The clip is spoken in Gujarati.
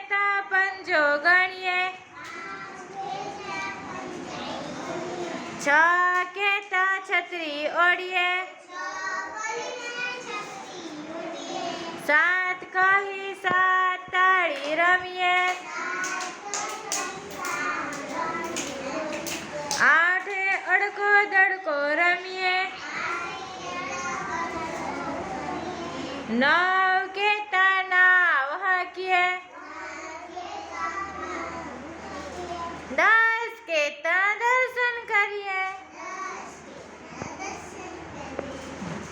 કેતા પંજો ગણીએ, 6 કેતા છત્રી ઓળીએ, 7 કહી 7 તાળી રમીએ, 8 અડકો દડકો રમીએ, 9 કેતા નાવ હાંકીએ, 10 કેતા